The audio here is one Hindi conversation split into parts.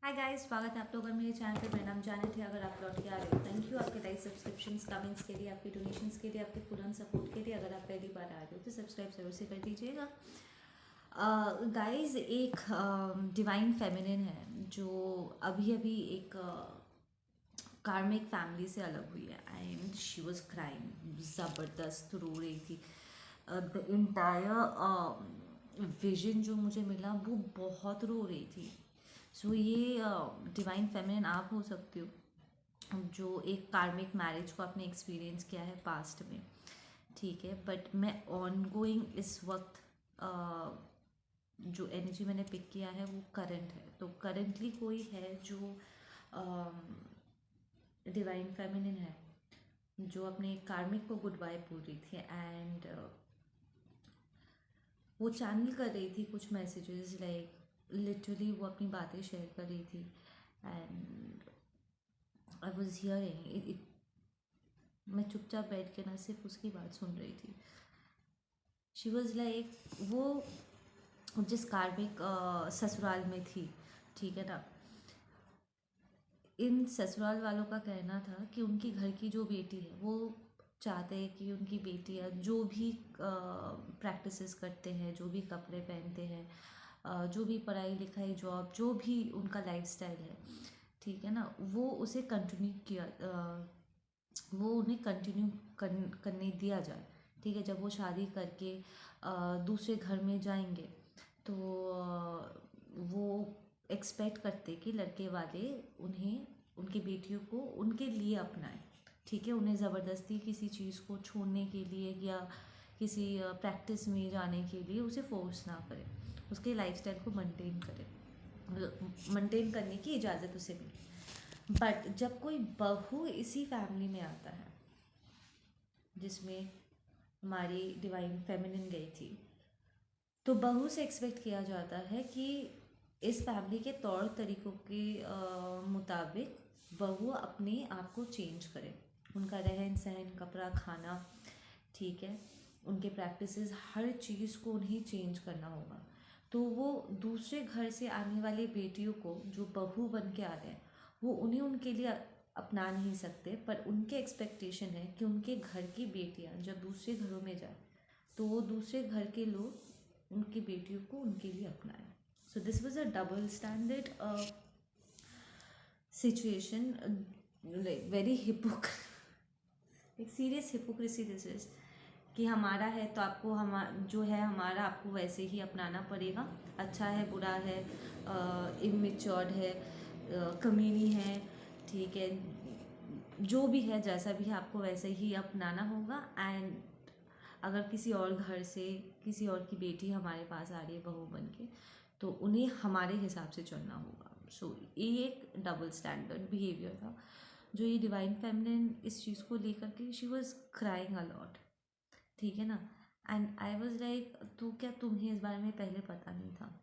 हाय गाइस, स्वागत है आप लोगों का मेरे चैनल पे। मेरा नाम जाने थे। अगर आप लौट के आ रहे हो, थैंक यू आपके लाइक सब्सक्रिप्शंस कमेंट्स के लिए, आपके डोनेशंस के लिए, आपके फुल ऑन सपोर्ट के लिए। अगर आप पहली बार आ रहे हो तो सब्सक्राइब जरूर से कर दीजिएगा। गाइस, एक डिवाइन फेमिनिन है जो अभी अभी एक कार्मिक फैमिली से अलग हुई है एंड शी वाज क्राइम, ज़बरदस्त रो रही थी। द इंटायर विजन जो मुझे मिला वो बहुत रो रही थी। सो ये डिवाइन फेमिनिन आप हो सकते हो जो एक कार्मिक मैरिज को आपने एक्सपीरियंस किया है पास्ट में, ठीक है। बट मैं ऑन गोइंग इस वक्त जो एनर्जी मैंने पिक किया है वो करंट है। तो करंटली कोई है जो डिवाइन फेमिनिन है जो अपने कार्मिक को गुड बाय बोल रही थी एंड वो चैनल कर रही थी कुछ मैसेजेस, लाइक लिटरली वो अपनी बातें शेयर कर रही थी एंड आई वॉज हियरिंग। मैं चुपचाप बैठ के ना सिर्फ उसकी बात सुन रही थी। शी वॉज लाइक, वो जिस कार्मिक ससुराल में थी, ठीक है ना, इन ससुराल वालों का कहना था कि उनकी घर की जो बेटी है वो चाहते हैं कि उनकी बेटियां जो भी प्रैक्टिसेस करते हैं, जो भी कपड़े पहनते हैं, जो भी पढ़ाई लिखाई जॉब जो भी उनका लाइफस्टाइल है, ठीक है ना, वो उसे कंटिन्यू किया, वो उन्हें कंटिन्यू करने दिया जाए। ठीक है, जब वो शादी करके दूसरे घर में जाएंगे तो वो एक्सपेक्ट करते कि लड़के वाले उन्हें, उनकी बेटियों को उनके लिए अपनाएं। ठीक है, उन्हें ज़बरदस्ती किसी चीज़ को छोड़ने के लिए या किसी प्रैक्टिस में जाने के लिए उसे फोर्स ना करें, उसके लाइफस्टाइल को मेंटेन करने की इजाज़त उसे मिले। बट जब कोई बहू इसी फैमिली में आता है जिसमें हमारी डिवाइन फेमिनिन गई थी, तो बहू से एक्सपेक्ट किया जाता है कि इस फैमिली के तौर तरीक़ों के मुताबिक बहू अपने आप को चेंज करे, उनका रहन सहन, कपड़ा, खाना, ठीक है, उनके प्रैक्टिसेस, हर चीज़ को उन्हें चेंज करना होगा। तो वो दूसरे घर से आने वाली बेटियों को जो बहू बन के आ रहे हैं वो उन्हें उनके लिए अपना नहीं सकते, पर उनके एक्सपेक्टेशन है कि उनके घर की बेटियां जब दूसरे घरों में जाए तो वो दूसरे घर के लोग उनकी बेटियों को उनके लिए अपनाएं। So this was a double standard situation, like very hypocrisy, एक सीरियस हिपोक्रेसी दिस इज, कि हमारा है तो आपको हम जो है हमारा आपको वैसे ही अपनाना पड़ेगा। अच्छा है, बुरा है, इमेच्योर्ड है, कमीनी है, ठीक है, जो भी है, जैसा भी है, आपको वैसे ही अपनाना होगा। एंड अगर किसी और घर से किसी और की बेटी हमारे पास आ रही है बहू बन के, तो उन्हें हमारे हिसाब से चलना होगा। सो ये एक डबल स्टैंडर्ड बिहेवियर था जो ये डिवाइन फेमिनिन इस चीज़ को लेकर के शी वॉज क्राइंग अलॉट, ठीक है ना। एंड आई वॉज लाइक, तो क्या तुम्हें इस बारे में पहले पता नहीं था?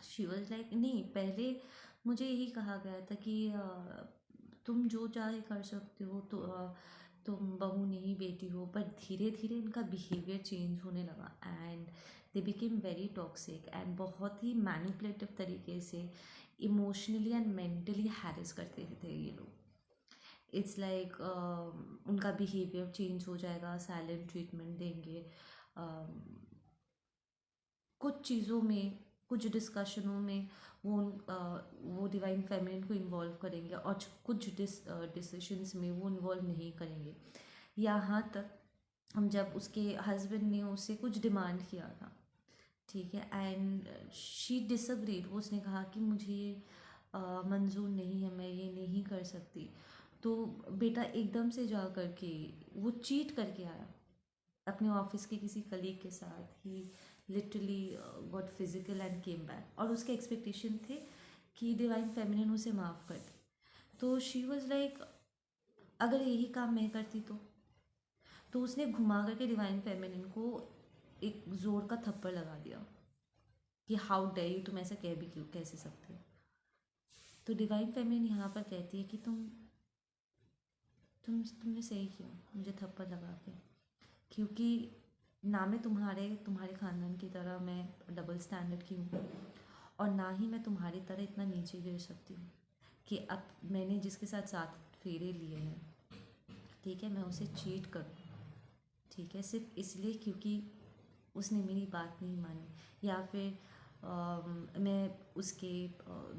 शी वॉज लाइक, नहीं, पहले मुझे यही कहा गया था कि तुम जो चाहे कर सकते हो, तो तुम बहू नहीं बेटी हो। पर धीरे धीरे इनका बिहेवियर चेंज होने लगा and they became very toxic and बहुत ही मैनिपुलेटिव तरीके से इमोशनली एंड मेंटली हैरेस करते थे ये लोग। इट्स लाइक उनका बिहेवियर चेंज हो जाएगा, साइलेंट ट्रीटमेंट देंगे, कुछ चीज़ों में, कुछ डिस्कशनों में वो डिवाइन फेमिनिन को इन्वॉल्व करेंगे और कुछ डिसीशंस में वो इन्वॉल्व नहीं करेंगे। यहाँ तक हम जब उसके हस्बैंड ने उससे कुछ डिमांड किया था, ठीक है, एंड शी डिसअग्रीड, वो उसने कहा कि मुझे ये मंजूर नहीं है, मैं ये नहीं कर सकती। तो बेटा एकदम से जा कर के वो चीट करके आया अपने ऑफिस के किसी कलीग के साथ। He literally got physical and came back, और उसके एक्सपेक्टेशन थे कि डिवाइन फेमिनिन उसे माफ़ कर दे। तो शी वॉज लाइक, अगर यही काम मैं करती तो उसने घुमा करके डिवाइन फेमिनिन को एक जोर का थप्पड़ लगा दिया कि हाउ डे यू, तुम ऐसा कह भी क्यों कैसे सकते हो। तो डिवाइन फेमिनिन यहाँ पर कहती है कि तुमने सही किया मुझे थप्पड़ लगा के, क्योंकि ना मैं तुम्हारे ख़ानदान की तरह मैं डबल स्टैंडर्ड की हूँ, और ना ही मैं तुम्हारी तरह इतना नीचे गिर सकती हूँ कि अब मैंने जिसके साथ 7 फेरे लिए हैं, ठीक है, मैं उसे चीट करूँ, ठीक है, सिर्फ इसलिए क्योंकि उसने मेरी बात नहीं मानी, या फिर मैं उसके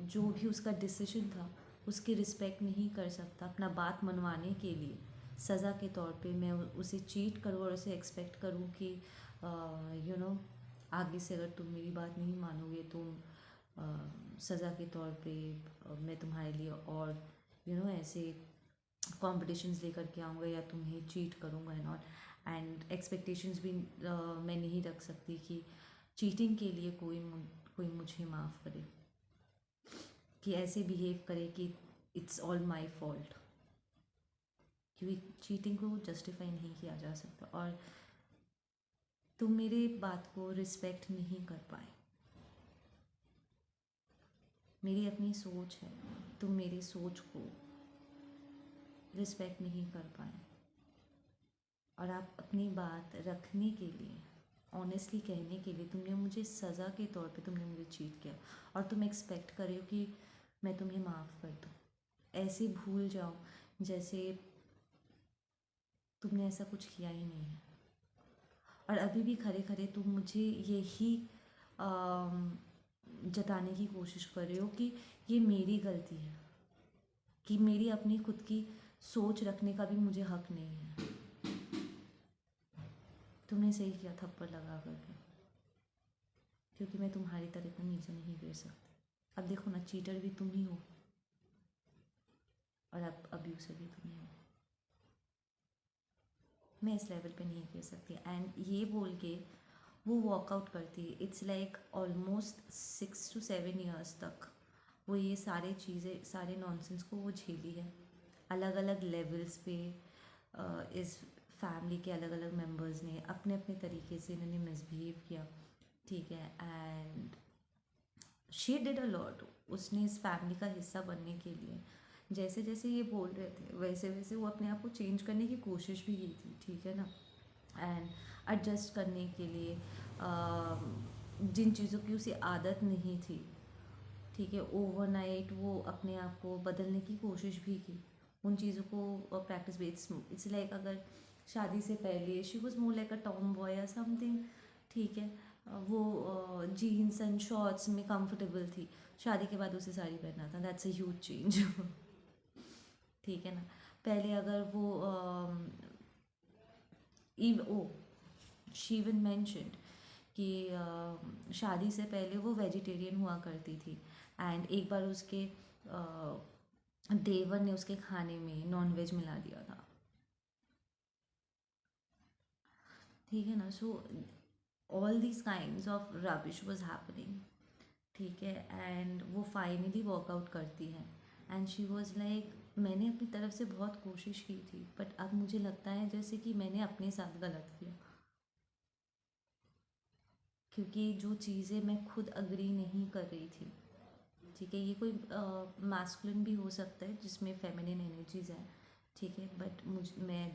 जो भी उसका डिसीजन था उसकी रिस्पेक्ट नहीं कर सकता अपना बात मनवाने के लिए। सज़ा के तौर पे मैं उसे चीट करूँ और उसे एक्सपेक्ट करूँ कि आगे से अगर तुम मेरी बात नहीं मानोगे तो सज़ा के तौर पे मैं तुम्हारे लिए और ऐसे कॉम्पिटिशन्स लेकर के आऊँगा या तुम्हें चीट करूँगा एंड ऑल। एंड एक्सपेक्टेशंस भी मैं नहीं रख सकती कि चीटिंग के लिए कोई मुझे माफ़ करे, कि ऐसे बिहेव करे कि इट्स ऑल माई फॉल्ट, क्योंकि चीटिंग को जस्टिफाई नहीं किया जा सकता। और तुम मेरे बात को रिस्पेक्ट नहीं कर पाए। मेरी अपनी सोच है, तुम मेरी सोच को रिस्पेक्ट नहीं कर पाए, और आप अपनी बात रखने के लिए, ऑनेस्टली कहने के लिए, तुमने मुझे सज़ा के तौर पे तुमने मुझे चीट किया और तुम एक्सपेक्ट कर रहे हो कि मैं तुम्हें माफ़ कर दूँ, ऐसे भूल जाओ जैसे तुमने ऐसा कुछ किया ही नहीं है। और अभी भी खड़े खड़े तुम मुझे यही जताने की कोशिश कर रहे हो कि ये मेरी गलती है, कि मेरी अपनी खुद की सोच रखने का भी मुझे हक नहीं है। तुमने सही किया थप्पड़ लगा करके, क्योंकि मैं तुम्हारी तरह इतना नीचे नहीं गिर सकती। अब देखो ना, चीटर भी तुम ही हो और अब अब्यूसर भी तुम ही हो। मैं इस लेवल पे नहीं गिर सकती। एंड ये बोल के वो वॉकआउट करती है। It's like almost 6 to 7 years तक वो ये सारे चीज़ें, सारे नॉनसेंस को वो झेली है, अलग अलग लेवल्स पे। इस फैमिली के अलग अलग मेंबर्स ने अपने अपने तरीके से इन्होंने मिसबिहेव किया, ठीक है। And she did a lot. उसने इस फैमिली का हिस्सा बनने के लिए, जैसे जैसे ये बोल रहे थे वैसे वैसे वो अपने आप को चेंज करने की कोशिश भी की थी, ठीक है ना। एंड एडजस्ट करने के लिए जिन चीज़ों की उसे आदत नहीं थी, ठीक है, ओवरनाइट वो अपने आप को बदलने की कोशिश भी की, उन चीज़ों को प्रैक्टिस भी। इट्स लाइक अगर शादी से पहले she was more like a Tom boy या समथिंग, ठीक है, वो जीन्स एंड शॉर्ट्स में कंफर्टेबल थी। शादी के बाद उसे साड़ी पहनना था, दैट्स अ ह्यूज चेंज। ठीक है ना। पहले अगर वो ओ शी इवन मेंशन्ड कि शादी से पहले वो वेजिटेरियन हुआ करती थी, एंड एक बार उसके देवर ने उसके खाने में नॉनवेज मिला दिया था, ठीक है ना। So all these kinds of rubbish was happening, ठीक है। एंड वो फाइनली वर्कआउट करती है एंड शी वॉज लाइक, मैंने अपनी तरफ से बहुत कोशिश की थी, बट अब मुझे लगता है जैसे कि मैंने अपने साथ गलत किया, क्योंकि जो चीज़ें मैं खुद अग्री नहीं कर रही थी, ठीक है। ये कोई मैस्कुलिन भी हो सकता है जिसमें फेमिनिन एनर्जीज हैं, ठीक है, बट मैं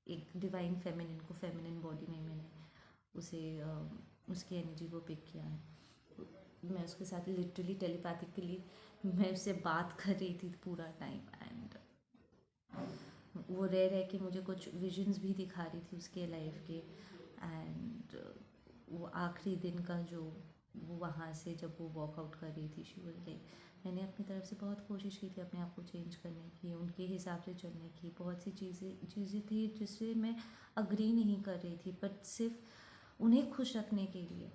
एक डिवाइन फेमिनिन को फेमिनिन बॉडी में मैंने उसे उसकी एनर्जी को पिक किया है। मैं उसके साथ लिटरली टेलीपैथिकली मैं उससे बात कर रही थी पूरा टाइम, एंड वो रह के मुझे कुछ विजन्स भी दिखा रही थी उसके लाइफ के। एंड वो आखिरी दिन का जो वो वहाँ से जब वो वॉकआउट कर रही थी, शी वाज लाइक, मैंने अपनी तरफ से बहुत कोशिश की थी अपने आप को चेंज करने की, उनके हिसाब से चलने की। बहुत सी चीज़ें थी जिससे मैं अग्री नहीं कर रही थी, बट सिर्फ उन्हें खुश रखने के लिए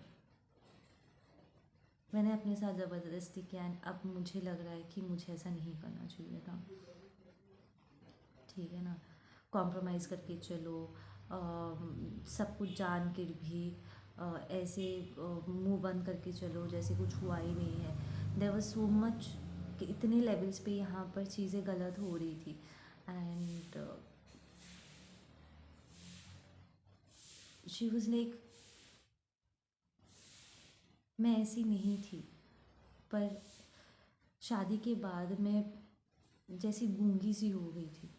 मैंने अपने साथ ज़बरदस्ती किया। एंड अब मुझे लग रहा है कि मुझे ऐसा नहीं करना चाहिए था, ठीक है ना। कॉम्प्रोमाइज़ करके चलो, सब कुछ जान कर भी ऐसे मुंह बंद करके चलो जैसे कुछ हुआ ही नहीं है। देयर वाज सो मच कि इतने लेवल्स पे यहाँ पर चीज़ें गलत हो रही थी। एंड शी वाज लाइक, मैं ऐसी नहीं थी, पर शादी के बाद मैं जैसी गूंगी सी हो गई थी,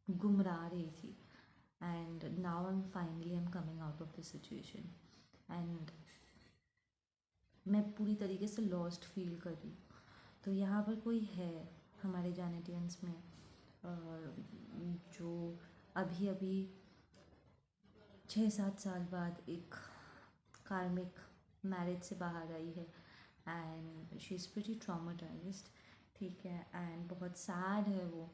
गुमरा रही थी। And now I am finally I am coming out of this situation. And मैं पूरी तरीके से लॉस्ट फील कर रही हूँ। तो यहाँ पर कोई है हमारे जानेटियंस में जो अभी अभी 6-7 साल बाद एक कार्मिक मैरिज से बाहर आई है एंड शी इज़ प्रीटी ट्रॉमाटाइज्ड, ठीक है, एंड बहुत सैड है वो।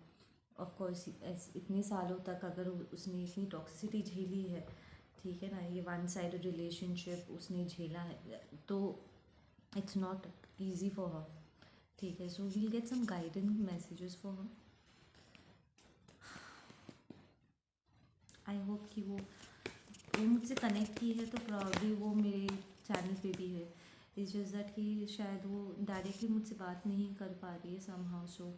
ऑफ कोर्स इतने सालों तक अगर उसने इतनी टॉक्सिसिटी झेली है, ठीक है ना, ये वन साइडेड रिलेशनशिप उसने झेला है, तो it's not easy for her, ठीक है। So we'll get some guidance messages for her. I hope कि वो मुझसे कनेक्ट की है तो प्रॉब्ली वो मेरे चैनल पे भी है। इट्स जस्ट दैट कि शायद वो डायरेक्टली मुझसे बात नहीं कर पा रही है somehow, so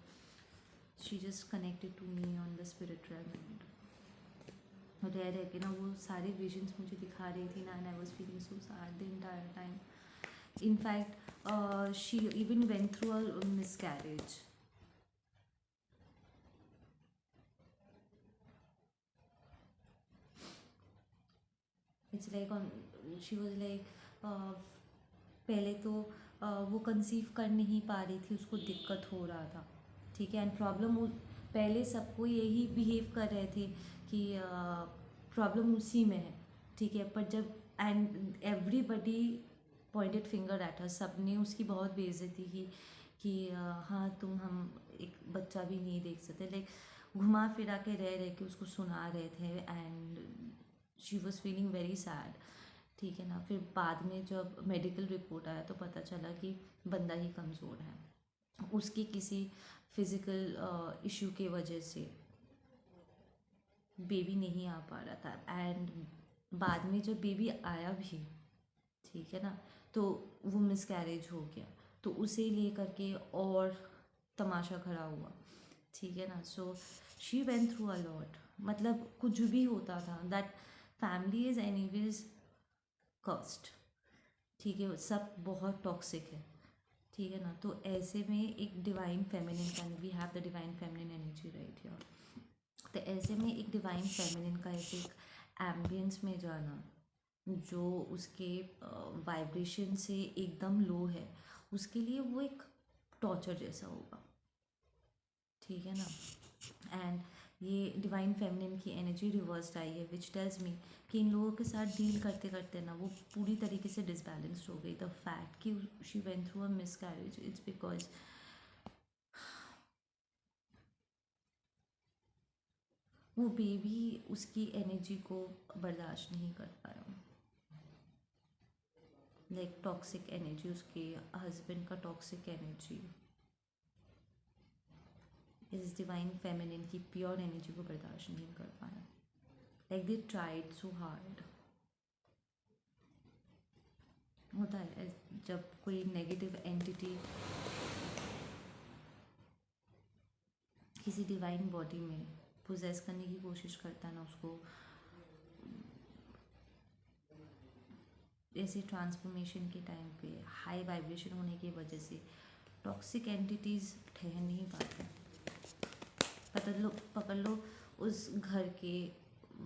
she just connected to me on the spiritual end रह के ना वो सारे विजन्स मुझे दिखा रही थी ना, and I was feeling so sad the entire time. In fact, she even went through a miscarriage. It's like she was like पहले तो वो कंसीव कर नहीं पा रही थी, उसको दिक्कत हो रहा था, ठीक है, एंड प्रॉब्लम पहले सबको यही बिहेव कर रहे थे कि प्रॉब्लम उसी में है, ठीक है, पर जब and everybody pointed finger at her, सब ने उसकी बहुत बेइज्जती की कि हाँ तुम हम एक बच्चा भी नहीं देख सकते, लाइक घुमा फिरा के रह के उसको सुना रहे थे and she was feeling very sad, ठीक है ना। फिर बाद में जब मेडिकल रिपोर्ट आया तो पता चला कि बंदा ही कमज़ोर है, उसकी किसी फिज़िकल इशू के वजह से बेबी नहीं आ पा रहा था, एंड बाद में जब बेबी आया भी, ठीक है ना, तो वो मिसकैरेज हो गया, तो उसे लेकर के और तमाशा खड़ा हुआ, ठीक है ना। So she went through a lot, मतलब कुछ भी होता था, that family is anyways cursed, ठीक है, सब बहुत टॉक्सिक है, ठीक है ना। तो ऐसे में एक डिवाइन फेमिनिन का, we have the divine feminine energy right here, तो ऐसे में एक डिवाइन फेमिनिन का ऐसे एक एम्बियंस में जाना जो उसके वाइब्रेशन से एकदम लो है, उसके लिए वो एक टॉर्चर जैसा होगा, ठीक है ना। एंड ये डिवाइन फेमिनिन की एनर्जी रिवर्स्ड आई है, विच टेल्स मी कि इन लोगों के साथ डील करते करते ना वो पूरी तरीके से डिसबैलेंस्ड हो गई। द फैक्ट कि she went through a miscarriage, it's because वो बेबी उसकी एनर्जी को बर्दाश्त नहीं कर पाया, लाइक टॉक्सिक एनर्जी, उसके हस्बैंड का टॉक्सिक एनर्जी इस डिवाइन फेमिनिन की प्योर एनर्जी को बर्दाश्त नहीं कर पाया, like they tried so hard. होता है जब कोई नेगेटिव एंटिटी किसी डिवाइन बॉडी में पोजेस करने की कोशिश करता है ना, उसको ऐसे ट्रांसफॉर्मेशन के टाइम पे हाई वाइब्रेशन होने की वजह से टॉक्सिक एंटिटीज़ ठहर नहीं पाते। पकड़ लो उस घर के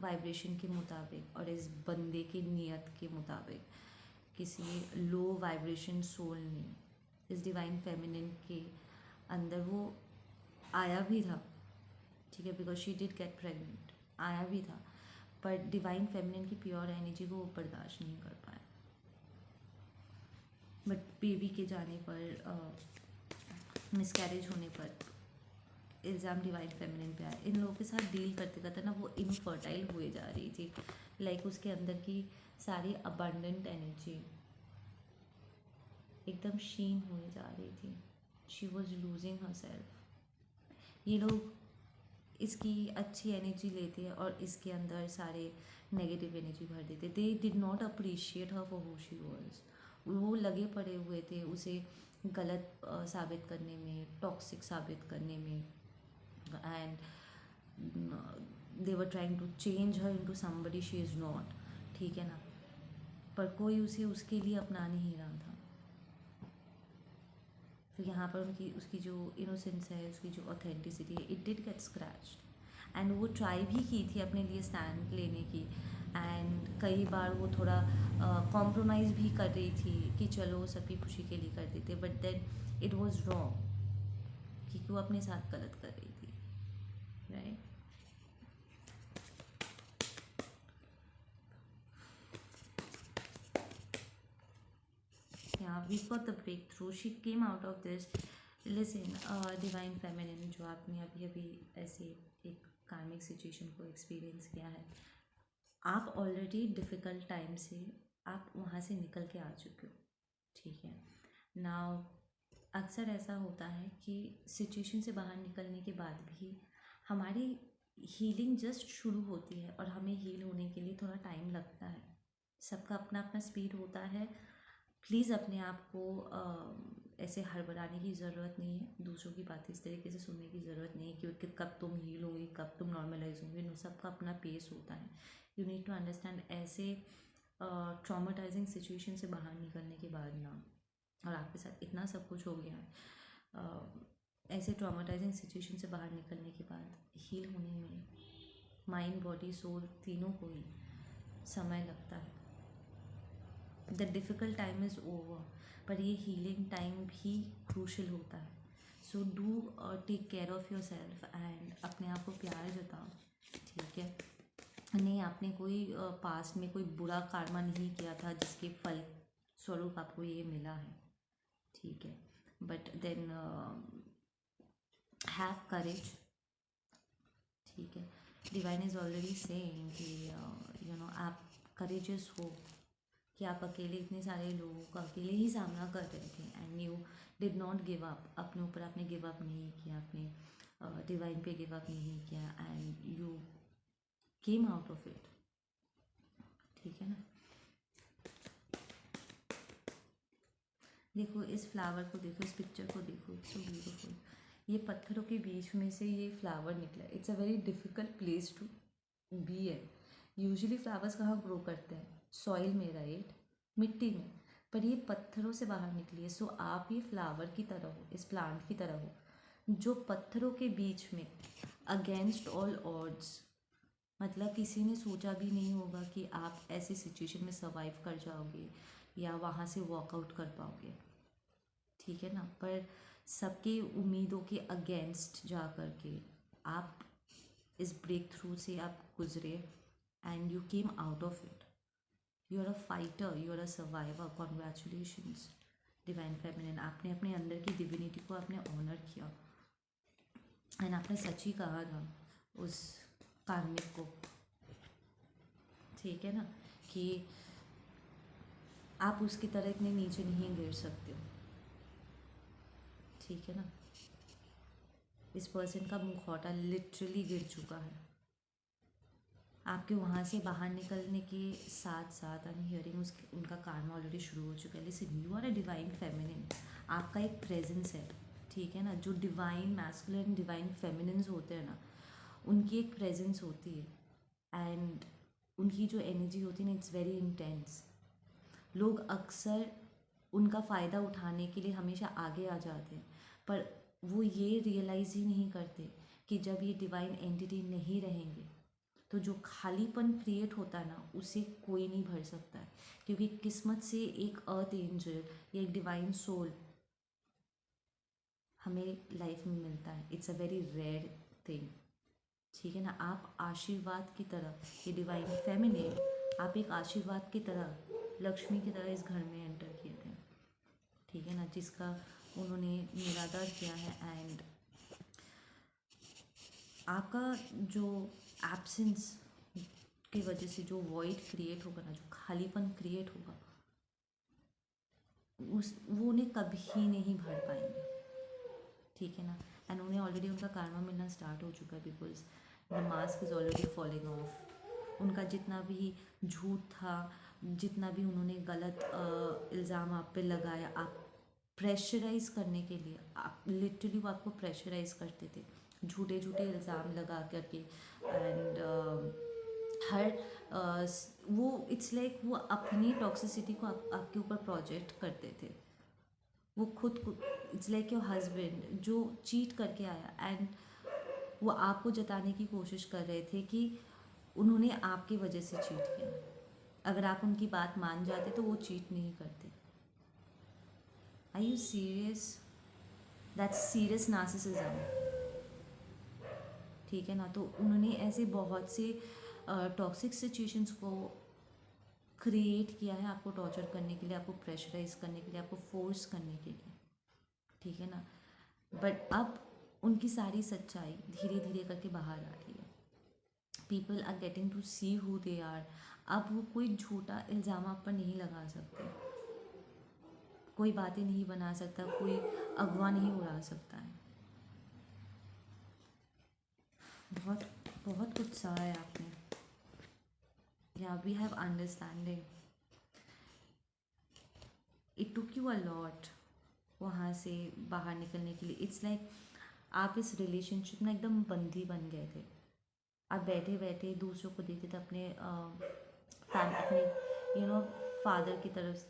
वाइब्रेशन के मुताबिक और इस बंदे के नियत के मुताबिक किसी लो वाइब्रेशन सोल ने इस डिवाइन फेमिनिन के अंदर वो आया भी था, ठीक है, because she did get pregnant, आया भी था, पर डिवाइन फेमिनिन की प्योर एनर्जी को वो बर्दाश्त नहीं कर पाया। बट बेबी के जाने पर मिसकैरेज होने पर इल्ज़ाम डिवाइन फेमिनिन पे आया। इन लोगों के साथ डील करते करते ना वो इनफर्टाइल हुए जा रही थी, लाइक उसके अंदर की सारी अबंडेंट एनर्जी एकदम क्षीण हुए जा रही थी, she was losing her self. ये लोग इसकी अच्छी एनर्जी लेते हैं और इसके अंदर सारे नेगेटिव एनर्जी भर देते। They did not appreciate her for who she was, वो लगे पड़े हुए थे उसे गलत साबित करने में, टॉक्सिक साबित करने में, and they were trying to change her into somebody she is not, ठीक है ना, पर कोई उसे उसके लिए अपना नहीं रहा था। तो यहाँ पर उसकी जो इनोसेंस है, उसकी जो ऑथेंटिसिटी है, it did get scratched and वो ट्राई भी की थी अपने लिए स्टैंड लेने की, एंड कई बार वो थोड़ा कॉम्प्रोमाइज़ भी कर रही थी कि चलो सबकी खुशी के लिए कर देते, but then it was wrong क्योंकि वो अपने साथ गलत कर रही थी, right. Yeah, we got the breakthrough. She came out of this. Listen, divine feminine जो आपने अभी अभी ऐसे एक कार्मिक सिचुएशन को एक्सपीरियंस किया है, आप ऑलरेडी डिफ़िकल्ट टाइम से आप वहाँ से निकल के आ चुके हो, ठीक है। नाउ अक्सर ऐसा होता है कि सिचुएशन से बाहर निकलने के बाद भी हमारी हीलिंग जस्ट शुरू होती है और हमें हील होने के लिए थोड़ा टाइम लगता है। सबका अपना अपना स्पीड होता है। प्लीज़ अपने आप को ऐसे हड़बड़ाने की ज़रूरत नहीं है, दूसरों की बातें इस तरीके से सुनने की ज़रूरत नहीं है क्योंकि कब तुम हील होगी, कब तुम नॉर्मलाइज होंगे, नो, सबका अपना पेस होता है। यू नीड टू अंडरस्टैंड ऐसे ट्रॉमेटाइजिंग सिचुएशन से बाहर निकलने के बाद ना, और आपके साथ इतना सब कुछ हो गया है, ऐसे ट्रॉमेटाइजिंग सिचुएशन से बाहर निकलने के बाद हील होने में माइंड बॉडी सोल तीनों को ही समय लगता है। The difficult time is over, पर ये हीलिंग टाइम भी क्रूशल होता है। So do take care of your self and अपने आप को प्यार जताओ, ठीक है। नहीं, आपने कोई पास्ट में कोई बुरा कार्मा नहीं किया था जिसके फल स्वरूप आपको ये मिला है, ठीक है। बट देन हैव करेज, ठीक है। डिवाइन इज़ ऑलरेडी सेइंग कि यू नो आप करेजियस हो कि आप अकेले इतने सारे लोगों का अकेले ही सामना कर रहे थे and you did not give up. अपने ऊपर आपने गिव अप नहीं किया, आपने डिवाइन पे गिव अप नहीं किया and you came out of it, ठीक है ना। देखो इस फ्लावर को, देखो इस पिक्चर को, देखो इट्स सो ब्यूटीफुल। ये पत्थरों के बीच में से ये फ्लावर निकला। It's a very difficult place to be है। यूजुअली फ्लावर्स कहाँ ग्रो करते हैं? सॉइल में, राइट, मिट्टी में। पर ये पत्थरों से बाहर निकली है। सो आप ये फ्लावर की तरह हो, इस प्लांट की तरह हो जो पत्थरों के बीच में अगेंस्ट ऑल ऑड्स, मतलब किसी ने सोचा भी नहीं होगा कि आप ऐसी सिचुएशन में सर्वाइव कर जाओगे या वहाँ से वॉकआउट कर पाओगे, ठीक है ना। पर सबके उम्मीदों के अगेंस्ट जा कर के आप इस ब्रेक थ्रू से आप गुजरे and you came out of it. You are a fighter, you are a survivor, congratulations divine feminine. आपने अपने अंदर की डिविनिटी को आपने ऑनर किया एंड आपने सच ही कहा था उस कार्मिक को, ठीक है ना, कि आप उसकी तरह इतने नीचे नहीं गिर सकते हो, ठीक है ना। इस पर्सन का मुखौटा लिटरली गिर चुका है। आपके वहाँ से बाहर निकलने के साथ साथ आई एम हियरिंग उनका कार्मा ऑलरेडी शुरू हो चुका है। Listen, you are a divine feminine. आपका एक प्रेजेंस है, ठीक है ना। जो डिवाइन मैस्कुलिन डिवाइन फेमिनिन्स होते हैं ना, उनकी एक प्रेजेंस होती है एंड उनकी जो एनर्जी होती है ना, इट्स वेरी इंटेंस। लोग अक्सर उनका फ़ायदा उठाने के लिए हमेशा आगे आ जाते हैं, पर वो ये रियलाइज़ ही नहीं करते कि जब ये डिवाइन एंटिटी नहीं रहेंगे तो जो खालीपन क्रिएट होता है ना, उसे कोई नहीं भर सकता है। क्योंकि किस्मत से एक अर्थ एंजल या एक डिवाइन सोल हमें लाइफ में मिलता है। It's a very rare thing, ठीक है ना। आप आशीर्वाद की तरह, ये डिवाइन फेमिनिन, आप एक आशीर्वाद की तरह, लक्ष्मी की तरह इस घर में एंटर किए थे, ठीक है ना, जिसका उन्होंने निरादर किया है। एंड आपका जो एब्सेंस की वजह से जो वॉइड क्रिएट होगा ना, जो खालीपन क्रिएट होगा, वो उन्हें कभी नहीं भर पाएंगे, ठीक है ना। एंड उन्हें ऑलरेडी उनका कार्मा मिलना स्टार्ट हो चुका है because the mask is already falling of. उनका जितना भी झूठ था, जितना भी उन्होंने गलत इल्ज़ाम आप पे लगाया, आप प्रेशराइज करने के लिए, आप लिटरली वो आपको प्रेशराइज करते थे झूठे झूठे इल्ज़ाम लगा करके। एंड हर वो इट्स लाइक वो अपनी टॉक्सिसिटी को आपके ऊपर प्रोजेक्ट करते थे। वो खुद को, इट्स लाइक योर हस्बैंड जो चीट करके आया एंड वो आपको जताने की कोशिश कर रहे थे कि उन्होंने आपकी वजह से चीट किया। अगर आप उनकी बात मान जाते तो वो चीट नहीं करते। Are you serious? That's serious narcissism. ठीक है ना। तो उन्होंने ऐसे बहुत से टॉक्सिक सिचुएशंस को क्रिएट किया है आपको टॉर्चर करने के लिए, आपको प्रेशराइज करने के लिए, आपको फोर्स करने के लिए। ठीक है ना। बट अब उनकी सारी सच्चाई धीरे धीरे करके बाहर आ रही है। People are getting to see who they are. अब वो कोई झूठा इल्ज़ाम आप पर नहीं लगा सकते, कोई बातें नहीं बना सकता, कोई अगवा नहीं उड़ा सकता है। बहुत बहुत कुछ सहा है आपने। या we have understanding. It took you a lot वहाँ से बाहर निकलने के लिए। इट्स लाइक आप इस रिलेशनशिप में एकदम बंदी बन गए थे। आप बैठे बैठे दूसरों को देखते थे, अपने फादर की तरफ,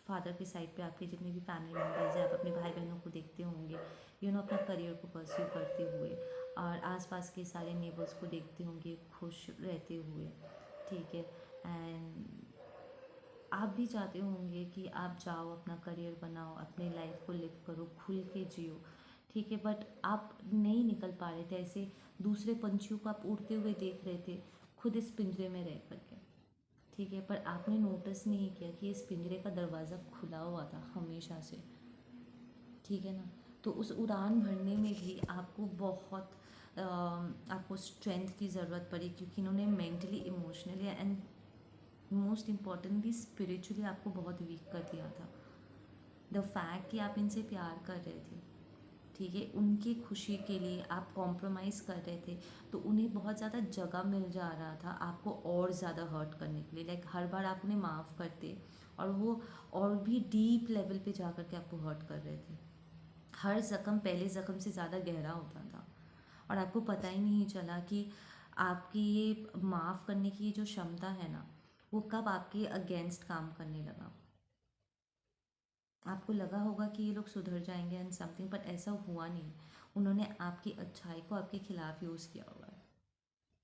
फादर की साइड पे आपके जितने भी फैमिली मेम्बर्स हैं, आप अपने भाई बहनों को देखते होंगे अपना करियर को परस्यू करते हुए, और आसपास के सारे नेबर्स को देखते होंगे खुश रहते हुए। ठीक है। एंड आप भी चाहते होंगे कि आप जाओ, अपना करियर बनाओ, अपने लाइफ को लिव करो, खुल के जियो। ठीक है। बट आप नहीं निकल पा रहे थे। ऐसे दूसरे पंछियों को आप उड़ते हुए देख रहे थे, खुद इस पिंजरे में रह करके। ठीक है। पर आपने नोटिस नहीं किया कि इस पिंजरे का दरवाज़ा खुला हुआ था हमेशा से। ठीक है ना। तो उस उड़ान भरने में भी आपको बहुत आपको स्ट्रेंथ की ज़रूरत पड़ी, क्योंकि इन्होंने mentally, emotionally and most importantly spiritually आपको बहुत वीक कर दिया था। द फैक्ट कि आप इनसे प्यार कर रहे थे, ठीक है, उनकी खुशी के लिए आप कॉम्प्रोमाइज़ कर रहे थे, तो उन्हें बहुत ज़्यादा जगह मिल जा रहा था आपको और ज़्यादा हर्ट करने के लिए। लाइक हर बार आप उन्हें माफ़ करते और वो और भी डीप लेवल पे जा कर के आपको हर्ट कर रहे थे। हर ज़ख्म पहले ज़ख्म से ज़्यादा गहरा होता था और आपको पता ही नहीं चला कि आपकी ये माफ़ करने की जो क्षमता है ना, वो कब आपके अगेंस्ट काम करने लगा। आपको लगा होगा कि ये लोग सुधर जाएंगे एंड समथिंग, बट ऐसा हुआ नहीं। उन्होंने आपकी अच्छाई को आपके खिलाफ यूज़ किया हुआ है।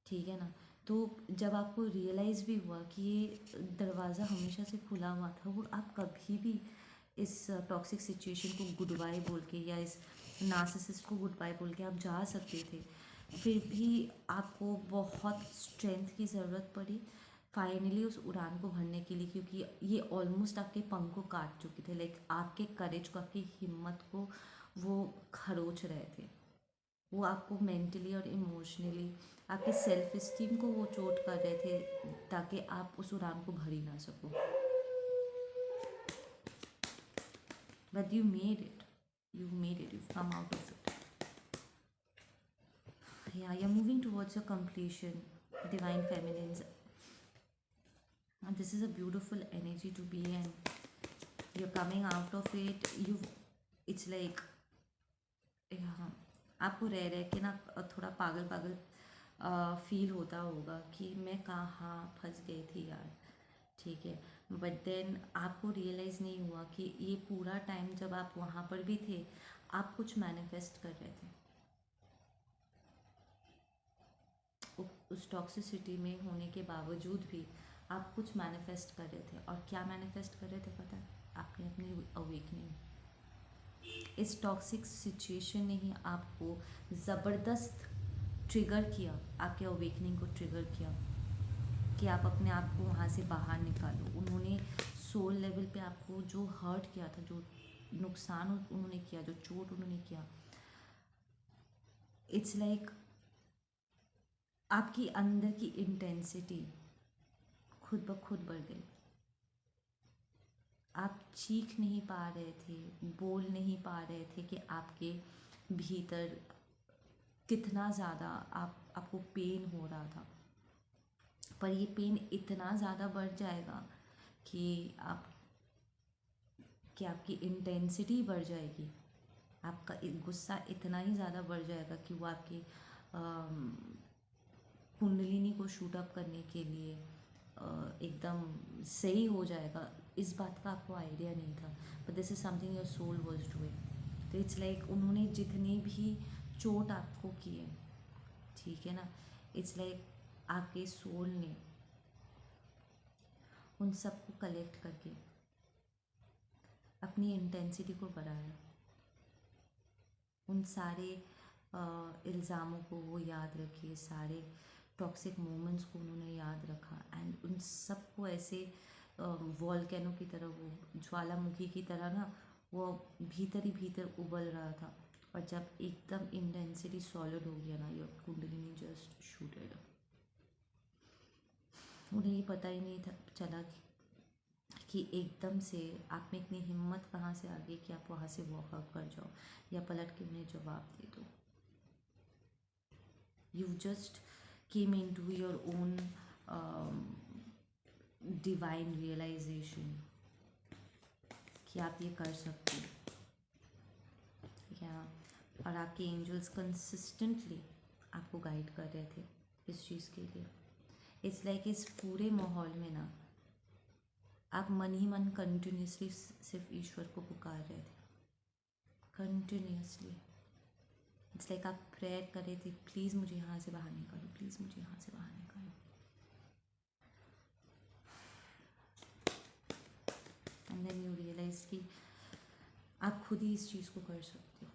ठीक है ना। तो जब आपको रियलाइज़ भी हुआ कि ये दरवाज़ा हमेशा से खुला हुआ था, वो आप कभी भी इस टॉक्सिक सिचुएशन को गुड बाय बोल के या इस नार्सिसिस्ट को गुड बाय बोल के आप जा सकते थे, फिर भी आपको बहुत स्ट्रेंथ की ज़रूरत पड़ी फाइनली उस उड़ान को भरने के लिए, क्योंकि ये ऑलमोस्ट आपके पंख को काट चुके थे। लाइक आपके करेज को, आपकी हिम्मत को वो खरोच रहे थे। वो आपको मेंटली और इमोशनली, आपके सेल्फ इस्टीम को वो चोट कर रहे थे, ताकि आप उस उड़ान को भर ही ना सको। But you made it, you made it, you come out of it. Yeah, you're moving towards your completion, divine feminines. And this is a beautiful energy to be in. You're coming out of it. It's like, yeah, आपको रह रह के ना थोड़ा पागल पागल फील होता होगा कि मैं कहाँ फंस गई थी यार। ठीक है। बट देन आपको रियलाइज़ नहीं हुआ कि ये पूरा टाइम जब आप वहाँ पर भी थे, आप कुछ मैनिफेस्ट कर रहे थे। उस टॉक्सिसिटी में होने के बावजूद भी आप कुछ मैनिफेस्ट कर रहे थे। और क्या मैनिफेस्ट कर रहे थे पता है? आपने अपनी अवेकनिंग। इस टॉक्सिक सिचुएशन ने ही आपको ज़बरदस्त ट्रिगर किया, आपके अवेकनिंग को ट्रिगर किया कि आप अपने आप को वहाँ से बाहर निकालो। उन्होंने सोल लेवल पे आपको जो हर्ट किया था, जो नुकसान उन्होंने किया, जो चोट उन्होंने किया, इट्स लाइक आपकी अंदर की इंटेंसिटी खुद ब खुद बढ़ गई। आप चीख नहीं पा रहे थे, बोल नहीं पा रहे थे कि आपके भीतर कितना ज़्यादा आपको पेन हो रहा था। पर ये पेन इतना ज़्यादा बढ़ जाएगा कि आपकी इंटेंसिटी बढ़ जाएगी। आपका गुस्सा इतना ही ज़्यादा बढ़ जाएगा कि वो आपकी कुंडलिनी को शूट अप करने के लिए एकदम सही हो जाएगा। इस बात का आपको आइडिया नहीं था, but this is something your soul was doing. तो इट्स लाइक उन्होंने जितनी भी चोट आपको किए, ठीक है ना। इट्स लाइक आपके सोल ने उन सबको कलेक्ट करके अपनी इंटेंसिटी को बढ़ाया, उन सारे इल्ज़ामों को वो याद रखे, सारे टॉक्सिक मोमेंट्स को उन्होंने याद रखा, एंड उन सबको ऐसे वॉल्केनो की तरह, वो ज्वालामुखी की तरह ना, वो भीतर ही भीतर उबल रहा था। और जब एकदम इंटेंसिटी सॉलिड हो गया ना, योर कुंडलिनी जस्ट शूटेड। उन्हें ये पता ही नहीं था चला कि एकदम से आप में इतनी हिम्मत कहाँ से आ गई कि आप वहाँ से वॉकआउट कर जाओ या पलट के उन्हें जवाब दे दो। You just came into your own divine realization कि आप ये कर सकते हो, या और आपके एंजल्स कंसिस्टेंटली आपको गाइड कर रहे थे इस चीज़ के लिए। इट्स लाइक इस पूरे माहौल में ना आप मन ही मन कंटिन्यूसली सिर्फ ईश्वर को पुकार रहे थे, कंटिन्यूसली। इट्स लाइक आप प्रेयर कर रहे थे, प्लीज़ मुझे यहाँ से बाहर निकालो, प्लीज़ मुझे यहाँ से बाहर निकालो। एंड देन यू रियलाइज कि आप खुद ही इस चीज़ को कर सकते हो।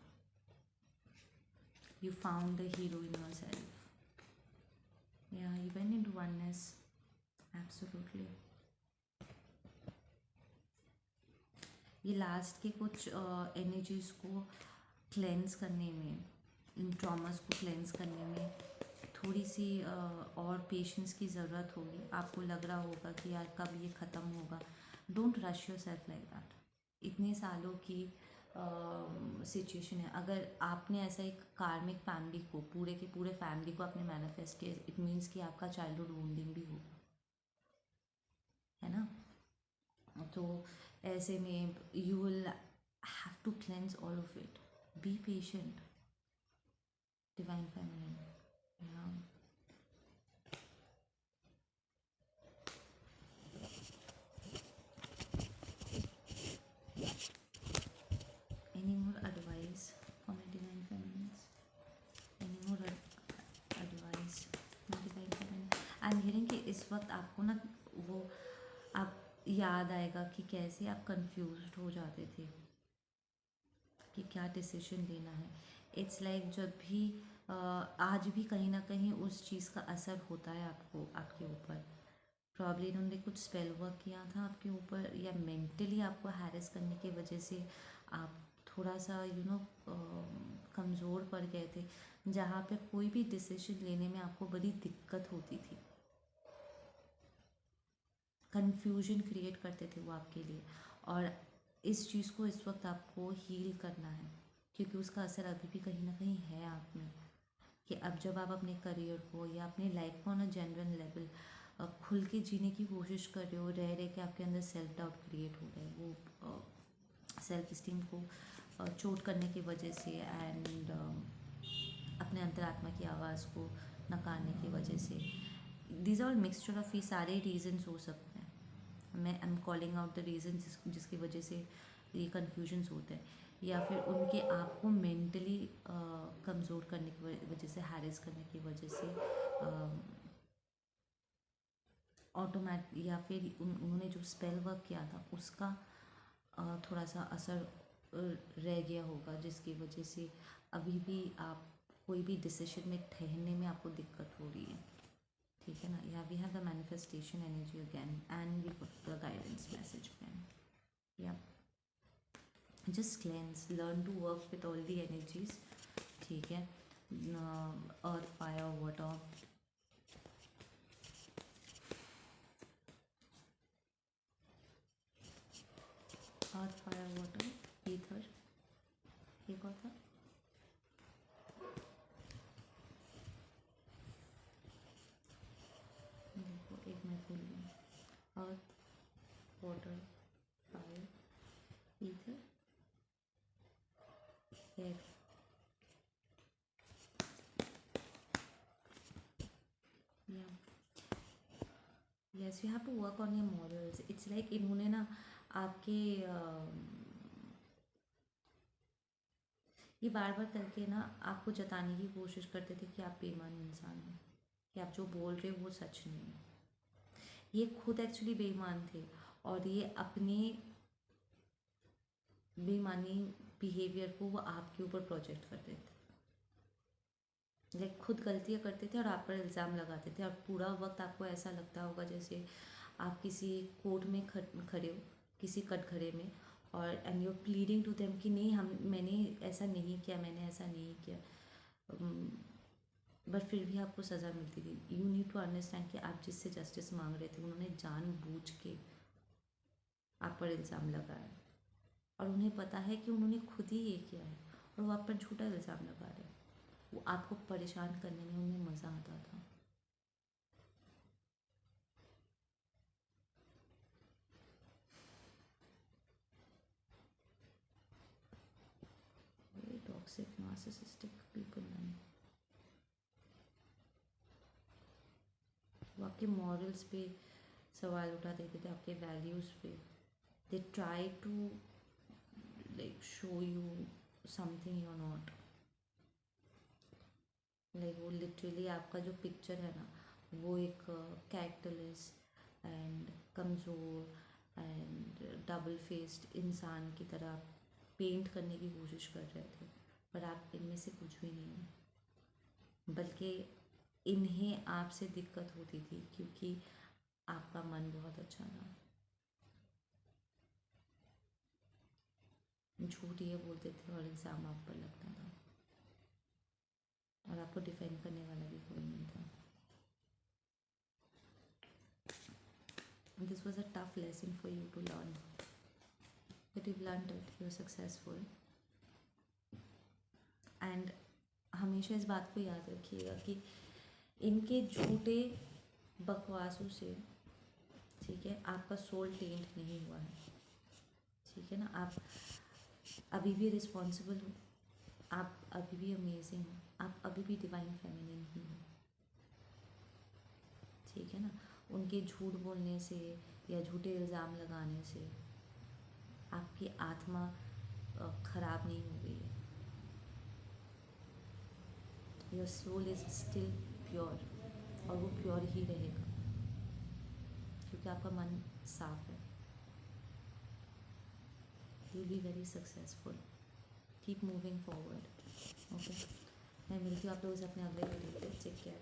You found the hero in yourself, या you went into oneness, absolutely. ये लास्ट के कुछ एनर्जीज़ को क्लेंस करने में, इन ट्रॉमास को क्लेंस करने में थोड़ी सी और पेशेंस की ज़रूरत होगी। आपको लग रहा होगा कि यार कब ये ख़त्म होगा। Don't rush your self like that. इतने सालों की सिचुएशन है, अगर आपने ऐसा एक कार्मिक फैमिली को, पूरे के पूरे फैमिली को आपने मैनिफेस्ट किया, इट मीन्स कि आपका चाइल्डहुड वुंडिंग भी होगा, है ना। तो ऐसे में you will have to cleanse all of it. Be patient divine feminine, या any more advice for my divine feminines? Any more advice my divine feminine? I'm hearing कि इस वक्त आपको ना वो आप याद आएगा कि कैसे आप कंफ्यूज्ड हो जाते थे कि क्या डिसीजन लेना है। इट्स लाइक जब भी आज भी कहीं ना कहीं उस चीज़ का असर होता है आपको, आपके ऊपर। प्रॉब्ली इन्होंने कुछ स्पेल वर्क किया था आपके ऊपर, या मेंटली आपको हैरेस करने की वजह से आप थोड़ा सा कमज़ोर पड़ गए थे, जहाँ पे कोई भी डिसीजन लेने में आपको बड़ी दिक्कत होती थी। कन्फ्यूजन क्रिएट करते थे वो आपके लिए, और इस चीज़ को इस वक्त आपको हील करना है, क्योंकि उसका असर अभी भी कहीं ना कहीं है आप में। कि अब जब आप अपने करियर को या अपनी लाइफ को ना जेन्युइन लेवल खुल के जीने की कोशिश कर रहे हो, रह रहे कि आपके अंदर सेल्फ डाउट क्रिएट हो रहा है, वो सेल्फ इस्टीम को चोट करने की वजह से, एंड अपने अंतरात्मा की आवाज़ को नकारने की वजह से। दीज आर मिक्सचर ऑफ, ये सारे रीजंस हो सकते हैं। मैं I am calling out the reason जिसकी वजह से ये कन्फ्यूजन्स होते हैं, या फिर उनके आप को मेंटली कमज़ोर करने की वजह से, हैरेस करने की वजह से, या फिर उन्होंने जो स्पेल वर्क किया था उसका थोड़ा सा असर रह गया होगा, जिसकी वजह से अभी भी आप कोई भी डिसीजन में ठहरने में आपको दिक्कत हो रही है। ठीक है ना। या we have the manifestation energy again, and we put the guidance message again. या just cleanse, learn to work with all the energies. ठीक है। Earth, fire, water, earth, fire, water, ether, एक और था, देखो एक मैं भूल गई। Earth, water, fire, ether, air. Yes, you have to work on your morals. It's like इन्होंने ना आपके ये बार बार करके ना आपको जताने की कोशिश करते थे कि आप बेईमान इंसान हैं, कि आप जो बोल रहे हो वो सच नहीं है। ये खुद एक्चुअली बेईमान थे और ये अपने बेईमानी बिहेवियर को वो आपके ऊपर प्रोजेक्ट करते थे। लाइक खुद गलतियाँ करते थे और आप पर इल्ज़ाम लगाते थे और पूरा वक्त आपको ऐसा लगता होगा जैसे आप किसी कोर्ट में खड़े हो, किसी कटघरे में, और and you are pleading to them कि नहीं, हम मैंने ऐसा नहीं किया, मैंने ऐसा नहीं किया, बट फिर भी आपको सज़ा मिलती थी। यू नीड टू अंडरस्टैंड कि आप जिससे जस्टिस मांग रहे थे उन्होंने जानबूझ के आप पर इल्ज़ाम लगाया और उन्हें पता है कि उन्होंने खुद ही ये किया है और वो आप पर झूठा इल्ज़ाम लगा रहे हैं। वो आपको परेशान करने में उन्हें मज़ा आता था। Very toxic narcissistic people man. वो आपके मॉरल्स पे सवाल उठा देते थे, आपके वैल्यूज़ पे। They try to like show you something you are not. Like वो लिटरली आपका जो पिक्चर है ना, वो एक कैरेक्टरलेस एंड कमज़ोर एंड डबल फेस्ड इंसान की तरह पेंट करने की कोशिश कर रहे थे, पर आप इनमें से कुछ भी नहीं हो। बल्कि इन्हें आपसे दिक्कत होती थी क्योंकि आपका मन बहुत अच्छा था। झूठ ये बोलते थे और इल्ज़ाम आप पर लगता था और आपको डिफेंड करने वाला भी कोई नहीं था। This was a tough lesson for you to learn, but you've learned it, you're successful. And हमेशा इस बात को याद रखिएगा कि इनके झूठे बकवासों से, ठीक है, आपका सोल टेंट नहीं हुआ है, ठीक है ना। आप अभी भी रिस्पॉन्सिबल हो, आप अभी भी अमेजिंग हो, आप अभी भी डिवाइन फेमिनिन ही हो, ठीक है ना। उनके झूठ बोलने से या झूठे इल्ज़ाम लगाने से आपकी आत्मा खराब नहीं हो गई है। Your soul is still pure और वो प्योर ही रहेगा क्योंकि आपका मन साफ है। You will be very successful, keep moving forward. Okay, मैं मिलती हूँ आप लोगों से अपने अगले वीडियो पे। Take care.